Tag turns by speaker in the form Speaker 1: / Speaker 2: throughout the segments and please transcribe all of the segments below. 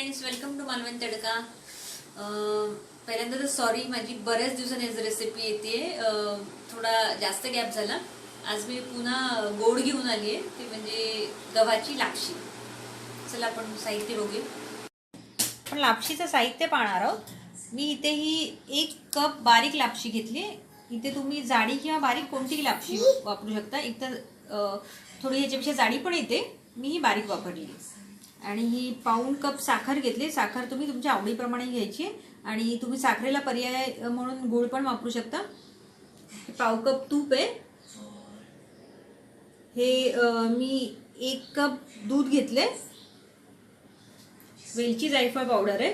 Speaker 1: Friends, welcome to Malvan तडका. पहिल्यांदा तर sorry, माझी बऱ्याच दिवसांनी रेसिपी येते. थोडा जास्त गॅप झाला. आज मी पुन्हा गोड घेऊन आली आहे, ती म्हणजे गव्हाची लापशी. चला आपण साहित्य बघूया.
Speaker 2: पण लापशीचं साहित्य पाहणार आहोत. मी इथे ही 1 कप बारीक लापशी घेतली. इथे तुम्ही जाडी किंवा बारीक कोणतीही लापशी वापरू शकता. एक तर थोडी ह्याच्यापेक्षा जाडी पण येते, मी ही बारीक वापरली. आणि ही पाऊण कप साखर घेतली. साखर तुम्ही तुमच्या आवडीप्रमाणे घ्यायची आणि तुम्ही साखरेला पर्याय म्हणून गूळ पण वापरू शकता. पाव कप तूप आहे. हे मी 1 कप दूध घेतले. वेलची जायफळ पावडर आहे.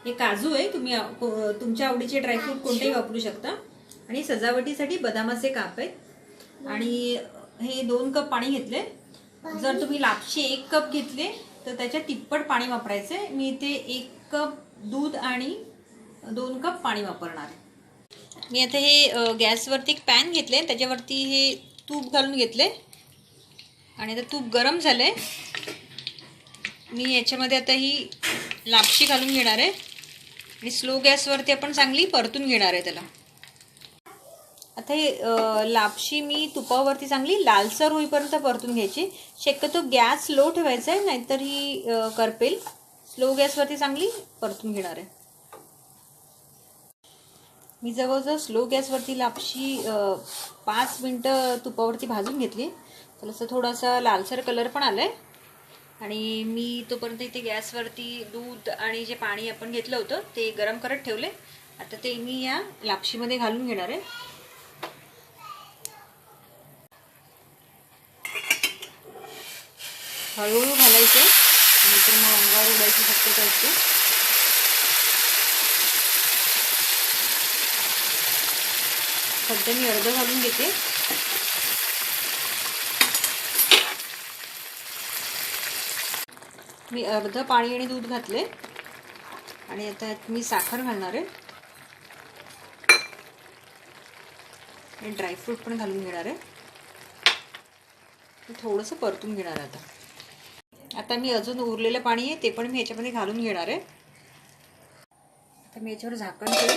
Speaker 2: हे काजू आहे, तुम्ही तुमच्या आवडीचे ड्रायफ्रूट कोणतेही वापरू शकता. आणि सजावटीसाठी बदामाचे काप आहेत. आणि हे 2 कप पाणी घेतले. जर तुम्ही लापशी 1 कप घेतले तर त्याच्या तिप्पट पाणी वापरायचे. मी इथे 1 कप दूध आणि 2 कप पाणी वापरणार आहे. मी आता हे गॅसवरती एक पॅन घेतले, त्याच्यावरती हे तूप घालून घेतले आणि आता तूप गरम झाले. मी याच्यामध्ये आता ही लापशी घालून घेणार आहे आणि स्लो गॅसवरती आपण चांगली परतून घेणार आहे त्याला. आता हे लापशी मी तुपावरती चांगली लालसर होईपर्यंत परतून घ्यायची. शक्यतो गॅस लो ठेवायचा आहे, नाहीतर ही करपेल. स्लो गॅसवरती चांगली परतून घेणार आहे. मी जवळजवळ स्लो गॅसवरती लापशी 5 मिनटं तुपावरती भाजून घेतली. तर असं थोडासा लालसर कलर पण आला आहे. आणि मी तोपर्यंत इथे गॅसवरती दूध आणि जे पाणी आपण घेतलं होतं ते गरम करत ठेवले. आता ते मी या लापशीमध्ये घालून घेणार आहे. हळूहळू घालायचं, नाहीतर मग अंगावर उडायची शक्यता असते. सध्या मी अर्ध घालून घेते. मी अर्ध पाणी आणि दूध घातले आणि आता मी साखर घालणार आहे आणि ड्रायफ्रूट पण घालून घेणार आहे. थोडंसं परतून घेणार आहे. आता मी अजून उरलेलं पाणी आहे ते पण मी याच्यामध्ये घालून घेणार आहे. आता मी याच्यावर झाकण ठेवून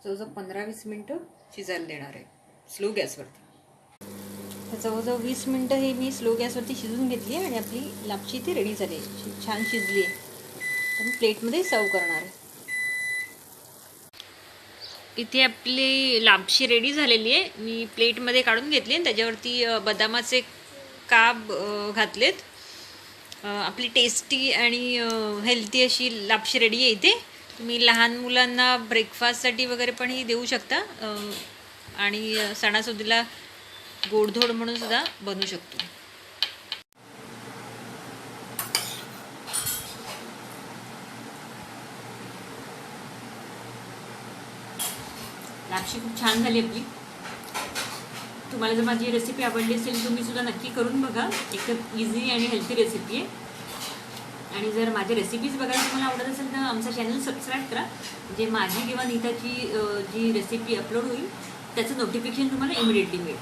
Speaker 2: जवळजवळ 15-20 मिनटं शिजायला देणार आहे स्लो गॅसवरती. जवळजवळ 20 मिनटं हे मी स्लो गॅसवरती शिजवून घेतली आणि आपली लापशी ती रेडी झाली आहे, छान शिजली आहे. मी प्लेटमध्ये सर्व करणार आहे. इथे आपली लापशी रेडी झालेली आहे. मी प्लेटमध्ये काढून घेतली आणि त्याच्यावरती बदामाचे काप घातलेत. आपली टेस्टी आणि हेल्दी अशी लापशी रेडी आहे. इथे तुम्ही लहान मुलांना ब्रेकफास्टसाठी वगैरे पण ही देऊ शकता आणि सणासुदीला गोडधोड म्हणून सुद्धा बनवू शकतो. लापशी खूप छान झाली आपली. तुम्हाला जर माझी रेसिपी आवडली असेल तुम्ही सुद्धा नक्की करून बघा. एकदम इझी आणि हेल्दी रेसिपी आहे. आणि जर माझ्या रेसिपीज बघायला तुम्हाला आवडत असेल तर आमचा चॅनल सबस्क्राईब करा, म्हणजे माझी किंवा नीताची जी रेसिपी अपलोड होईल त्याचं नोटिफिकेशन तुम्हाला इमिडिएटली मिळेल.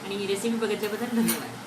Speaker 2: आणि रेसिपी बघितल्याबद्दल धन्यवाद.